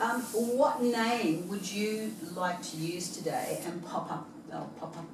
What name would you like to use today and pop up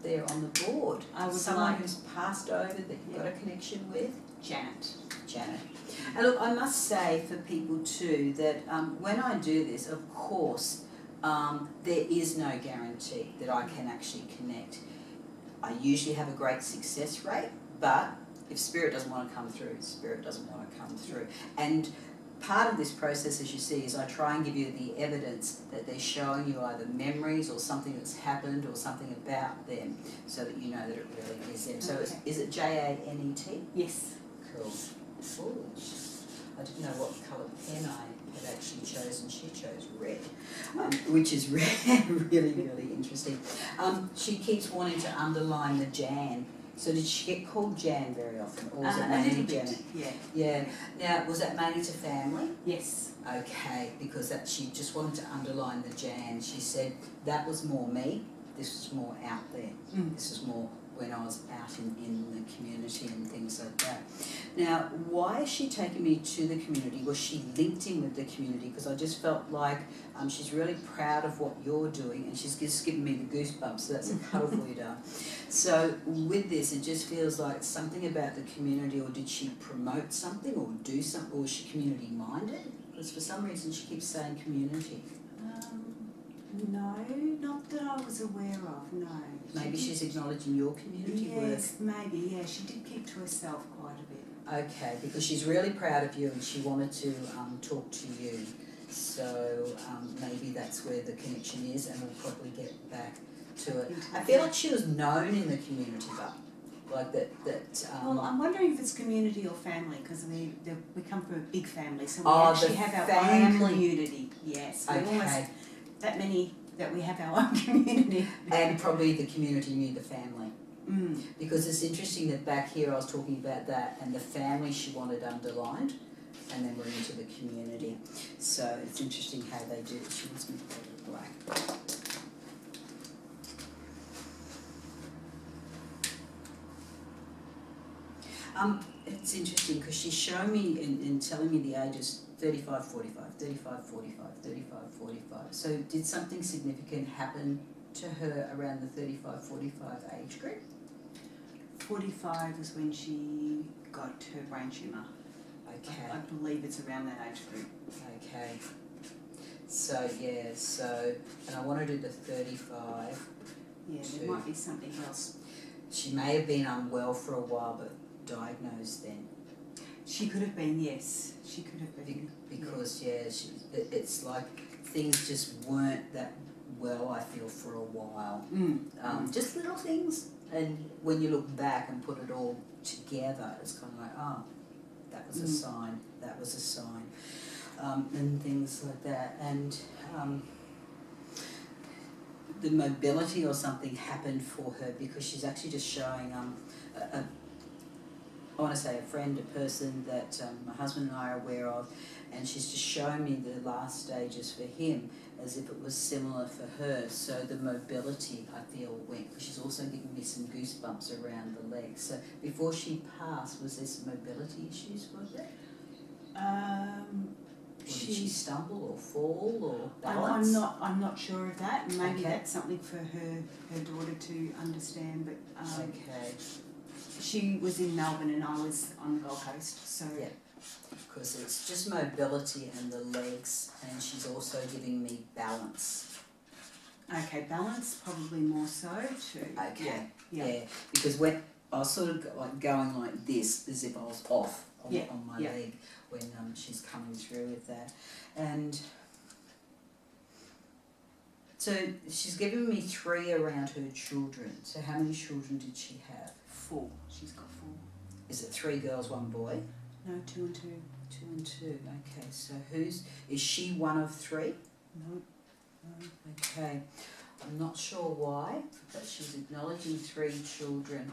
there on the board? I would Someone like who's passed over that you've got a connection with? Janet. Janet. And look, I must say for people too that when I do this, of course, there is no guarantee that I can actually connect. I usually have a great success rate, but if Spirit doesn't want to come through, Spirit doesn't want to come through. And part of this process, as you see, is I try and give you the evidence that they're showing you either memories or something that's happened or something about them, so that you know that it really is them. So Okay. is it Janet? Yes. Cool. Ooh. I didn't know what colour pen I had actually chosen. She chose red, which is really, really interesting. She keeps wanting to underline the Jan. So did she get called Jan very often, or was it mainly Janet? Yeah. Yeah. Now, was that mainly to family? Yes. Okay, because she just wanted to underline the Jan. She said that was more me. This was more out there. This was more when I was out in the community and things like that. Now, why is she taking me to the community? Was she linked in with the community? Because I just felt like she's really proud of what you're doing, and she's just giving me the goosebumps, so that's a cuddle for you, darling. So with this, it just feels like something about the community, or did she promote something or do something, or was she community-minded? Because for some reason she keeps saying community. No, not that I was aware of, no. Maybe she's acknowledging your community work. Yes, maybe, yeah. She did keep to herself quite a bit. Okay, because she's really proud of you and she wanted to talk to you. So maybe that's where the connection is, and we'll probably get back to it. I feel like she was known in the community, but like that. Well, I'm wondering if it's community or family, because we come from a big family, so we Oh, actually the have our family. own community. Yes, we're almost Okay, that many that we have our own community. and probably the community knew the family. Mm. Because it's interesting that back here I was talking about that, and the family she wanted underlined, and then we're into the community. So it's interesting how they do it. She wants me to go to the black. It's interesting because she's showing me and telling me the ages 35, 45, 35, 45, 35, 45. So did something significant happen to her around the 35, 45 age group? 45 was when she got her brain tumour. Okay. I believe it's around that age group. Okay. So yeah, and I want to do the 35. Yeah, there might be something else. She may have been unwell for a while, but diagnosed then. She could have been, yes. She could have been. Because it's like things just weren't that well, I feel, for a while. Just little things, and when you look back and put it all together, it's kind of like, oh, that was a sign, that was a sign, and things like that. And the mobility or something happened for her, because she's actually just showing I want to say a friend, a person that my husband and I are aware of, and she's just showing me the last stages for him as if it was similar for her. So the mobility, I feel, went, because she's also giving me some goosebumps around the legs. So before she passed, was there some mobility issues, was there? Or did she stumble or fall or balance? I'm not sure of that. Maybe Okay. that's something for her daughter to understand. But Okay. she was in Melbourne and I was on the Gold Coast, so Yeah. Because it's just mobility and the legs, and she's also giving me balance. okay, balance probably more so too. Okay. Yeah. Because when I was sort of like going like this, as if I was off on my leg when she's coming through with that, and so she's given me 3 around her children. So how many children did she have? 4. She's got 4. Is it 3 girls, 1 boy? No, 2 and 2. 2 and 2. Okay. So is she one of 3? No. Okay. I'm not sure why, but she's acknowledging 3 children.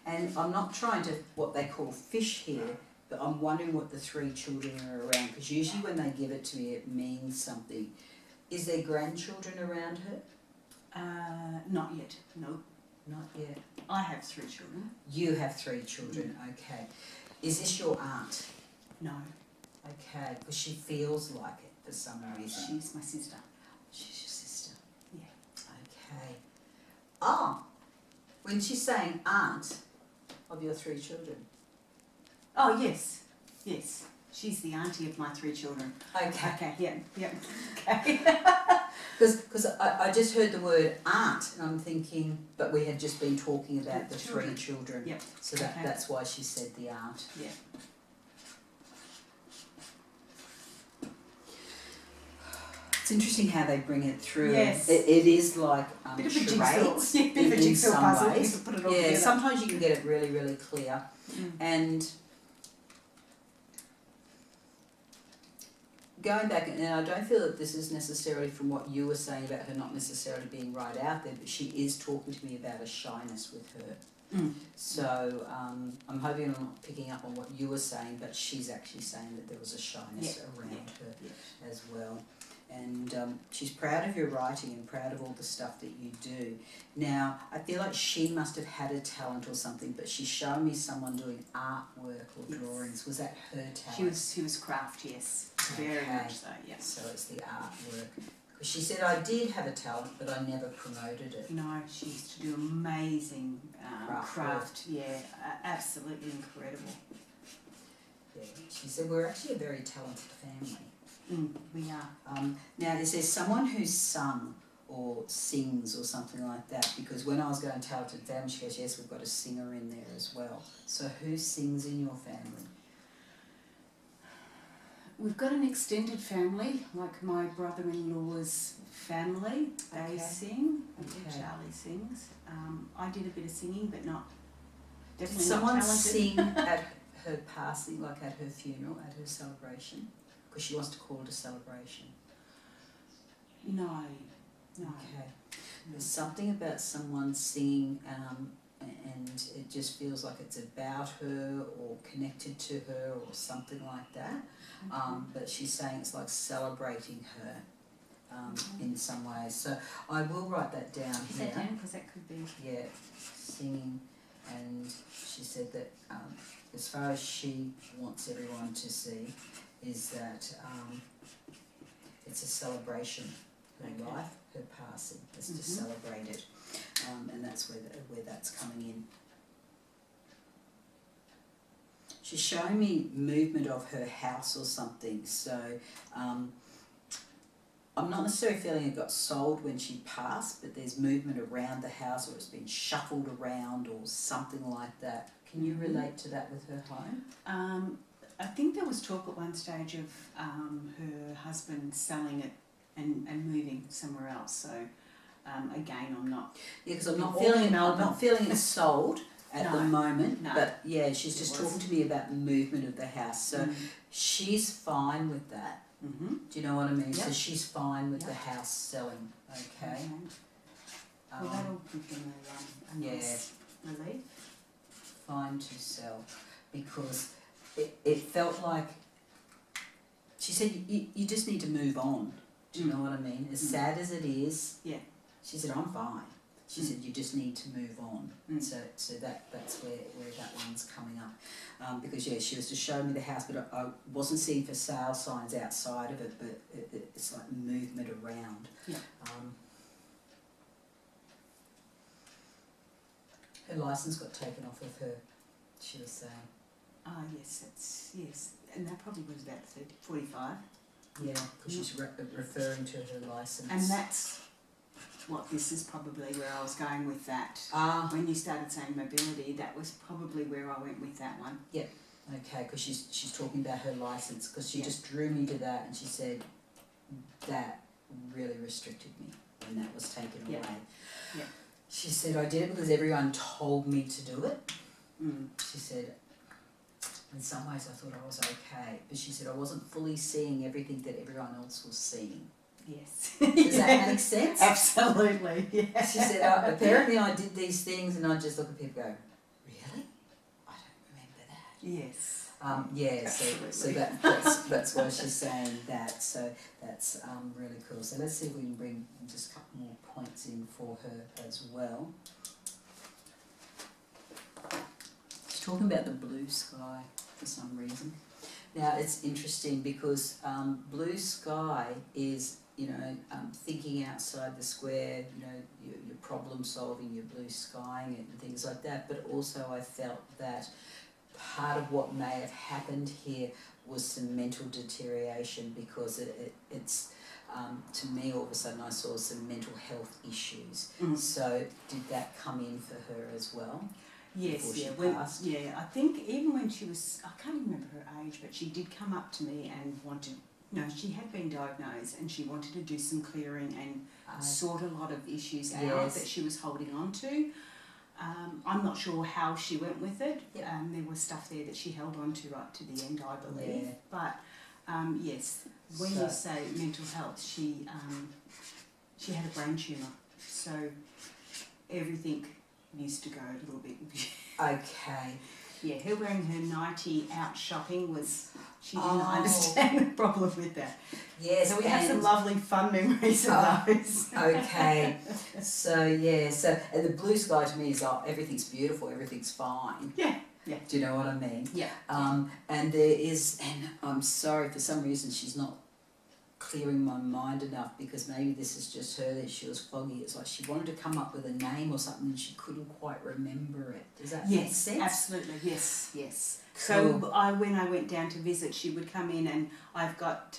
And I'm not trying to, what they call fish here, but I'm wondering what the 3 children are around, because usually when they give it to me, it means something. Is there grandchildren around her? Not yet. No. Not yet. I have 3 children. You have 3 children, okay. Is this your aunt? No. Okay, because she feels like it for some reason. She's my sister. She's your sister. Yeah. Okay. Ah, when she's saying aunt of your 3 children. Oh, yes. Yes. She's the auntie of my 3 children. Okay. Okay, yeah. Okay. Because I just heard the word aunt and I'm thinking, but we had just been talking about the 3 children. Yep. So that's why she said the aunt. Yeah. It's interesting how they bring it through. Yes. It is like Bit of a charades. jigsaw. Yeah, bit of a in jigsaw some puzzle. ways. You can put it all Yeah, together. sometimes you can get it really, really clear. And going back, and I don't feel that this is necessarily from what you were saying about her not necessarily being right out there, but she is talking to me about a shyness with her. So I'm hoping I'm not picking up on what you were saying, but she's actually saying that there was a shyness around her as well. And she's proud of your writing and proud of all the stuff that you do. Now, I feel like she must have had a talent or something, but she's shown me someone doing artwork or drawings. Was that her talent? She was craft, yes. Very much so, yeah. So it's the artwork. Because she said, I did have a talent, but I never promoted it. No, she used to do amazing craft. work. Yeah, absolutely incredible. Yeah. She said, we're actually a very talented family. We are. Now, is there someone who's sung or sings or something like that? Because when I was going talented family, she goes, yes, we've got a singer in there as well. So who sings in your family? We've got an extended family, like my brother-in-law's family. They sing. Okay. Charlie sings. I did a bit of singing, but not Did definitely someone not talented. sing at her passing, like at her funeral, at her celebration? Because she wants to call it a celebration. No. Okay. There's something about someone singing and it just feels like it's about her or connected to her or something like that. But she's saying it's like celebrating her in some ways. So I will write that down Is here. that down? Because that could be... Yeah, singing. And she said that as far as she wants everyone to see is that it's a celebration. Her life, her passing, is to celebrate it, and that's where that's coming in. She's showing me movement of her house or something, so I'm not necessarily feeling it got sold when she passed, but there's movement around the house or it's been shuffled around or something like that. Can you relate to that with her home? I think there was talk at one stage of her husband selling it and moving somewhere else. So again, I'm not. Yeah, because I'm not Melbourne. feeling it sold at the moment. No. But yeah, she's just talking to me about the movement of the house. So she's fine with that. Do you know what I mean? Yep. So she's fine with the house selling. Okay. Well, that'll give them a nice relief. Fine to sell, because it felt like she said you just need to move on. Do you know what I mean? As sad as it is, she said, I'm fine. She said, you just need to move on. So that's where that one's coming up. Because, she was to show me the house, but I wasn't seeing for sale signs outside of it, but it's like movement around. Her licence got taken off of her, she was saying. Oh, yes, and that probably was about 45. Yeah, because she's referring to her licence. And that's what this is probably where I was going with that. When you started saying mobility, that was probably where I went with that one. Yeah, okay, because she's talking about her licence, because she just drew me to that and she said that really restricted me when that was taken away. Yeah. She said, I did it because everyone told me to do it. She said, in some ways I thought I was okay, but she said I wasn't fully seeing everything that everyone else was seeing. Yes. Does that make sense? Absolutely, yeah. She said, apparently I did these things, and I just look at people and go, really? I don't remember that. Yes. So that's why she's saying that. So that's really cool. So let's see if we can bring just a couple more points in for her as well. She's talking about the blue sky for some reason. Now it's interesting because blue sky is, thinking outside the square, your problem solving, your blue skying it and things like that. But also I felt that part of what may have happened here was some mental deterioration, because it's to me all of a sudden I saw some mental health issues. So did that come in for her as well? Yes, Passed? I think even when she was, I can't remember her age, but she did come up to me and wanted, she had been diagnosed and she wanted to do some clearing and sort a lot of issues out that she was holding on to. I'm not sure how she went with it. There was stuff there that she held on to right to the end, I believe. But yes, when you say mental health, she had a brain tumour, so everything used to go a little bit. Okay. Yeah, her wearing her nightie out shopping she didn't understand the problem with that. Yes. So we have some lovely fun memories of those. Okay. So and the blue sky to me is everything's beautiful, everything's fine. Yeah. Do you know what I mean? Yeah. And there is, and I'm sorry, for some reason she's not clearing my mind enough, because maybe this is just her, that she was foggy. It's like she wanted to come up with a name or something and she couldn't quite remember it. Does that make sense? Absolutely. Yes. Cool. So when I went down to visit, she would come in, and I've got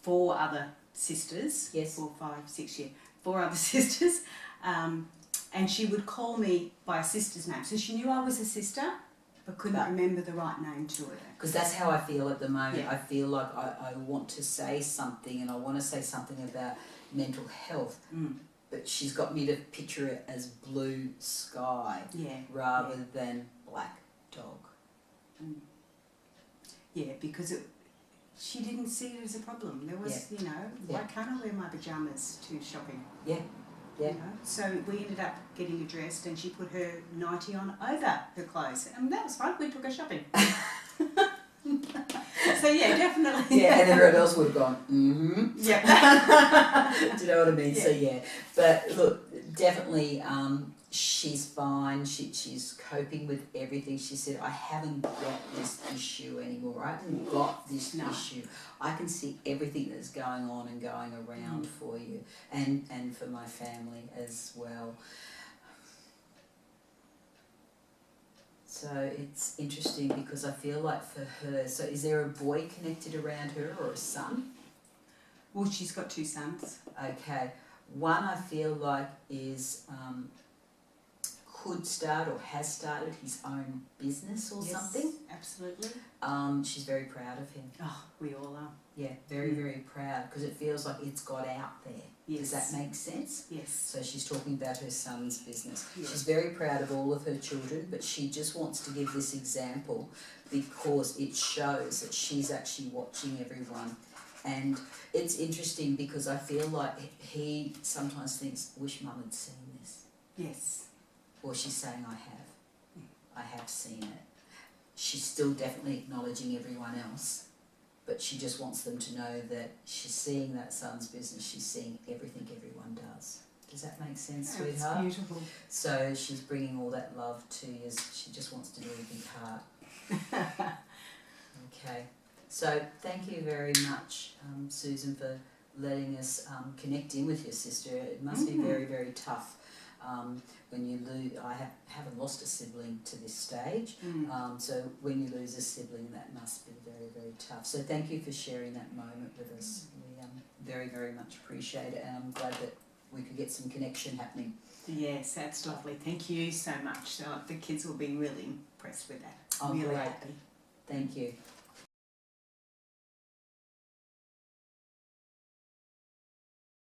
4 other sisters. Yes. 4, 5, 6, 4 other sisters. And she would call me by a sister's name. So she knew I was a sister, but couldn't remember the right name to it. Because that's how I feel at the moment. Yeah. I feel like I want to say something, and I want to say something about mental health, but she's got me to picture it as blue sky rather than black dog. Yeah, because she didn't see it as a problem. There was, why can't I wear my pyjamas to shopping? Yeah. So we ended up getting her dressed, and she put her nightie on over her clothes, and that was fun. We took her shopping. So definitely. Yeah, and everyone else would have gone, Yeah. Do you know what I mean? Yeah. So but look, definitely, she's fine. She's coping with everything. She said, I haven't got this issue anymore. I haven't got this issue. I can see everything that's going on and going around for you, and for my family as well. So it's interesting, because I feel like for her, so is there a boy connected around her, or a son? Well, she's got 2 sons. Okay. One I feel like is could start or has started his own business or something. Absolutely. She's very proud of him. Oh, we all are. Yeah, very, very proud, because it feels like it's got out there. Yes. Does that make sense? Yes. So she's talking about her son's business. Yes. She's very proud of all of her children, but she just wants to give this example because it shows that she's actually watching everyone. And it's interesting, because I feel like he sometimes thinks, wish Mum had seen this. Yes. Or she's saying, I have seen it. She's still definitely acknowledging everyone else, but she just wants them to know that she's seeing that son's business, she's seeing everything everyone does. Does that make sense, sweetheart? That's beautiful. So she's bringing all that love to you. She just wants to do a big heart. Okay. So thank you very much, Susan, for letting us connect in with your sister. It must be very, very tough. When you lose, I haven't lost a sibling to this stage, so when you lose a sibling, that must be very, very tough. So thank you for sharing that moment with us. We very, very much appreciate it, and I'm glad that we could get some connection happening. Yes, that's lovely. Thank you so much. The kids will be really impressed with that. Oh, really great. happy. Thank you.